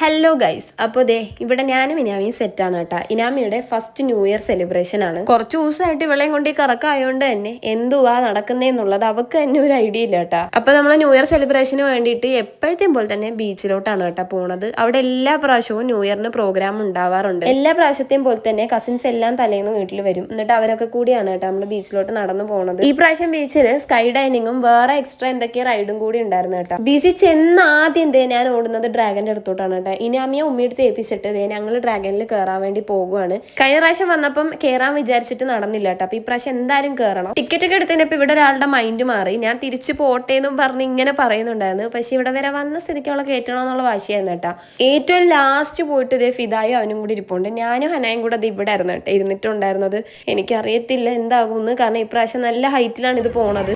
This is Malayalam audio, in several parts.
ഹലോ ഗൈസ്, അപ്പോൾ ദേ ഇവിടെ ഞാനും ഇനാമിയും സെറ്റാണ് കേട്ടോ. ഇനാമിയുടെ ഫസ്റ്റ് ന്യൂ ഇയർ സെലിബ്രേഷൻ ആണ്. കുറച്ച് ദിവസമായിട്ട് ഇവളെയും കൊണ്ട് ഈ കറക്കമായോണ്ട് തന്നെ എന്തുവാ നടക്കുന്നതെന്നുള്ളത് അവൾക്ക് തന്നെ ഒരു ഐഡിയ ഇല്ല കേട്ടോ. അപ്പൊ നമ്മൾ ന്യൂ ഇയർ സെലിബ്രേഷന് വേണ്ടിയിട്ട് എപ്പോഴത്തെയും പോലെ തന്നെ ബീച്ചിലോട്ടാണ് കേട്ടോ പോണത്. അവിടെ എല്ലാ പ്രാവശ്യവും ന്യൂ ഇയറിന് പ്രോഗ്രാം ഉണ്ടാവാറുണ്ട്. എല്ലാ പ്രാവശ്യത്തെയും പോലെ തന്നെ കസിൻസ് എല്ലാം തലേന്ന് വീട്ടിൽ വരും. എന്നിട്ട് അവരൊക്കെ കൂടിയാണ് കേട്ടോ നമ്മൾ ബീച്ചിലോട്ട് നടന്നു പോണത്. ഈ പ്രാവശ്യം ബീച്ചിൽ സ്കൈ ഡൈനിങ്ങും വേറെ എക്സ്ട്രാ എന്തൊക്കെയോ റൈഡും കൂടി ഉണ്ടായിരുന്നു കേട്ടോ. ബീച്ചിൽ ചെന്ന് ആദ്യം ഞാൻ ഓടുന്നത് ഡ്രാഗന്റെ അടുത്തോട്ടാണ്. ഇനാമിയെ ഉമ്മിയെടുത്ത് ഏൽപ്പിച്ചിട്ട് ഞങ്ങൾ ഡ്രാഗനിൽ കയറാൻ വേണ്ടി പോകുവാണ്. കഴിഞ്ഞ പ്രാവശ്യം വന്നപ്പം കയറാൻ വിചാരിച്ചിട്ട് നടന്നില്ല കേട്ടോ. അപ്പൊ ഈ പ്രാവശ്യം എന്തായാലും കയറണം. ടിക്കറ്റ് ഒക്കെ എടുത്തതിനപ്പോ ഇവിടെ ഒരാളുടെ മൈൻഡ് മാറി. ഞാൻ തിരിച്ചു പോട്ടെ എന്നും പറഞ്ഞ് ഇങ്ങനെ പറയുന്നുണ്ടായിരുന്നു. പക്ഷെ ഇവിടെ വരെ വന്ന സ്ഥിതിക്ക് അവളെ കയറ്റണം എന്നുള്ള വാശിയായിരുന്നു കേട്ടോ. ഏറ്റവും ലാസ്റ്റ് പോയിട്ട് ഫിദായും അവനും കൂടി ഇരിപ്പുണ്ട്. ഞാനും ഹനായും കൂടെ അത് ഇവിടെ ആയിരുന്നു കേട്ടോ ഇരുന്നിട്ടുണ്ടായിരുന്നത്. എനിക്കറിയത്തില്ല എന്താകുമെന്ന്, കാരണം ഇപ്രാവശ്യം നല്ല ഹൈറ്റിലാണ് ഇത് പോണത്.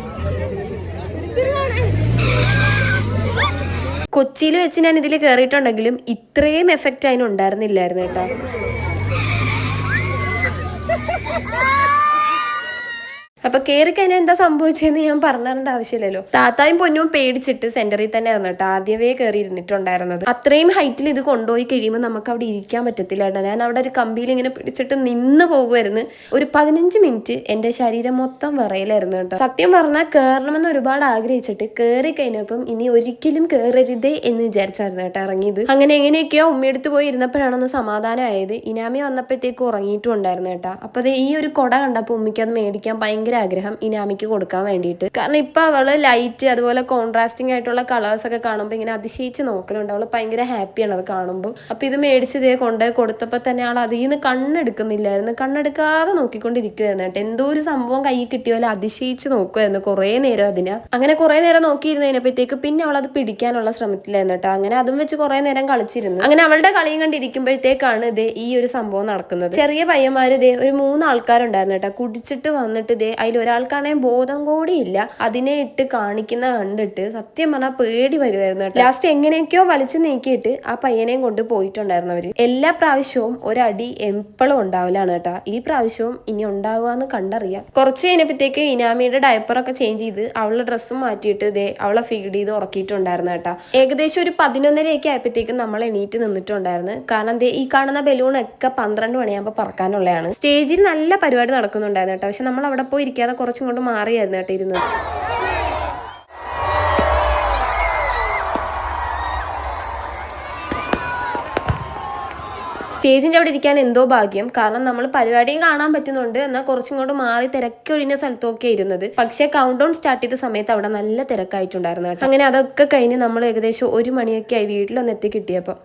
കൊച്ചിയിൽ വെച്ച് ഞാൻ ഇതിൽ കയറിയിട്ടുണ്ടെങ്കിലും ഇത്രയും എഫക്റ്റ് അതിനുണ്ടായിരുന്നില്ലായിരുന്നു കേട്ടോ. അപ്പൊ കയറി കഴിഞ്ഞാൽ എന്താ സംഭവിച്ചതെന്ന് ഞാൻ പറഞ്ഞിരേണ്ട ആവശ്യമില്ലല്ലോ. താത്തായും പൊന്നും പേടിച്ചിട്ട് സെന്ററിൽ തന്നെ ആയിരുന്നു കേട്ടോ ആദ്യമേ കയറി ഇരുന്നിട്ടുണ്ടായിരുന്നത്. അത്രയും ഹൈറ്റിൽ ഇത് കൊണ്ടുപോയി കഴിയുമ്പോൾ നമുക്ക് അവിടെ ഇരിക്കാൻ പറ്റത്തില്ല കേട്ടോ. ഞാൻ അവിടെ ഒരു കമ്പിയിൽ ഇങ്ങനെ പിടിച്ചിട്ട് നിന്ന് പോകുമായിരുന്നു. ഒരു 15 മിനിറ്റ് എന്റെ ശരീരം മൊത്തം വിറയിലായിരുന്നു കേട്ടോ. സത്യം പറഞ്ഞാൽ കയറണമെന്ന് ഒരുപാട് ആഗ്രഹിച്ചിട്ട് കയറി കഴിഞ്ഞപ്പം ഇനി ഒരിക്കലും കയറരുതേ എന്ന് വിചാരിച്ചായിരുന്നു കേട്ടോ ഇറങ്ങിയത്. അങ്ങനെ എങ്ങനെയൊക്കെയോ ഉമ്മിയെടുത്ത് പോയി ഇരുന്നപ്പോഴാണൊന്ന് സമാധാനമായത്. ഇനാമി വന്നപ്പോഴത്തേക്ക് ഉറങ്ങിയിട്ടും ഉണ്ടായിരുന്നു കേട്ടോ. അപ്പൊ ഈ ഒരു കൊട കണ്ടപ്പോൾ ഉമ്മിക്ക് അത് മേടിക്കാൻ ഭയങ്കര ആഗ്രഹം ഇനാമിക്ക് കൊടുക്കാൻ വേണ്ടിയിട്ട്. കാരണം ഇപ്പൊ അവള് ലൈറ്റ് അതുപോലെ കോൺട്രാസ്റ്റിംഗ് ആയിട്ടുള്ള കളേഴ്സ് ഒക്കെ കാണുമ്പോൾ ഇങ്ങനെ അതിശയിച്ച് നോക്കലുണ്ട്. അവള് ഭയങ്കര ഹാപ്പിയാണ് അത് കാണുമ്പോൾ. അപ്പൊ ഇത് മേടിച്ച് കൊണ്ടുപോയി കൊടുത്തപ്പോൾ തന്നെ ആൾ അതിൽ നിന്ന് കണ്ണെടുക്കുന്നില്ലായിരുന്നു. കണ്ണെടുക്കാതെ നോക്കിക്കൊണ്ടിരിക്കുവായിരുന്നു കേട്ടോ. എന്തോ ഒരു സംഭവം കൈ കിട്ടിയ പോലെ അതിശയിച്ച് നോക്കുമായിരുന്നു കുറേ നേരം അതിനെ. അങ്ങനെ കുറേ നേരം നോക്കിയിരുന്നതിനപ്പോഴത്തേക്ക് പിന്നെ അവൾ അത് പിടിക്കാനുള്ള ശ്രമത്തിലായിരുന്നു കേട്ടോ. അങ്ങനെ അതും വെച്ച് കുറേ നേരം കളിച്ചിരുന്നു. അങ്ങനെ അവളുടെ കളിയും കണ്ടിരിക്കുമ്പോഴത്തേക്കാണ് ഈ ഒരു സംഭവം നടക്കുന്നത്. ചെറിയ പയ്യന്മാര് ഒരു 3 ആൾക്കാരുണ്ടായിരുന്നു കേട്ടോ. കുടിച്ചിട്ട് വന്നിട്ട് അതിൽ ഒരാൾക്കാണെങ്കിൽ ബോധം കൂടിയില്ല. അതിനെ ഇട്ട് കാണിക്കുന്ന കണ്ടിട്ട് സത്യം പറഞ്ഞാൽ പേടി വരുമായിരുന്നു കേട്ടോ. ലാസ്റ്റ് എങ്ങനെയൊക്കെയോ വലിച്ചു നീക്കിയിട്ട് ആ പയ്യനെയും കൊണ്ട് പോയിട്ടുണ്ടായിരുന്നു അവര്. എല്ലാ പ്രാവശ്യവും ഒരടി എപ്പോഴും ഉണ്ടാവില്ലാണ് കേട്ടോ. ഈ പ്രാവശ്യവും ഇനി ഉണ്ടാവുകയെന്ന് കണ്ടറിയാം. കുറച്ച് കഴിഞ്ഞപ്പോഴത്തേക്ക് ഇനാമിയുടെ ഡയപ്പറൊക്കെ ചേഞ്ച് ചെയ്ത് അവളുടെ ഡ്രസ്സും മാറ്റിയിട്ട് അവളെ ഫീഡ് ചെയ്ത് ഉറക്കിയിട്ടുണ്ടായിരുന്നു കേട്ടോ. ഏകദേശം ഒരു 11:30 ആയപ്പോഴത്തേക്കും നമ്മൾ എണീറ്റ് നിന്നിട്ടുണ്ടായിരുന്നു. കാരണം ഈ കാണുന്ന ബലൂണൊക്കെ 12 മണിയാകുമ്പോൾ പറക്കാനുള്ളതാണ്. സ്റ്റേജിൽ നല്ല പരിപാടി നടക്കുന്നുണ്ടായിരുന്നു കേട്ടോ. പക്ഷെ നമ്മൾ അവിടെ പോയി ഇരിക്കാതെ കുറച്ചും കൊണ്ട് മാറിയായിരുന്നു കേട്ടോ ഇരുന്നത്. സ്റ്റേജിൻ്റെ അവിടെ ഇരിക്കാൻ എന്തോ ഭാഗ്യം. കാരണം നമ്മൾ പരിപാടിയും കാണാൻ പറ്റുന്നുണ്ട്, എന്നാൽ കുറച്ചും കൊണ്ട് മാറി തിരക്കൊഴിഞ്ഞ സ്ഥലത്തൊക്കെ ഇരുന്നത്. പക്ഷേ കൗണ്ട് ഡൗൺ സ്റ്റാർട്ട് ചെയ്ത സമയത്ത് അവിടെ നല്ല തിരക്കായിട്ടുണ്ടായിരുന്നു കേട്ടോ. അങ്ങനെ അതൊക്കെ കഴിഞ്ഞ് നമ്മൾ ഏകദേശം 1 മണിയൊക്കെ ആയി വീട്ടിലൊന്ന് എത്തി കിട്ടിയപ്പോൾ.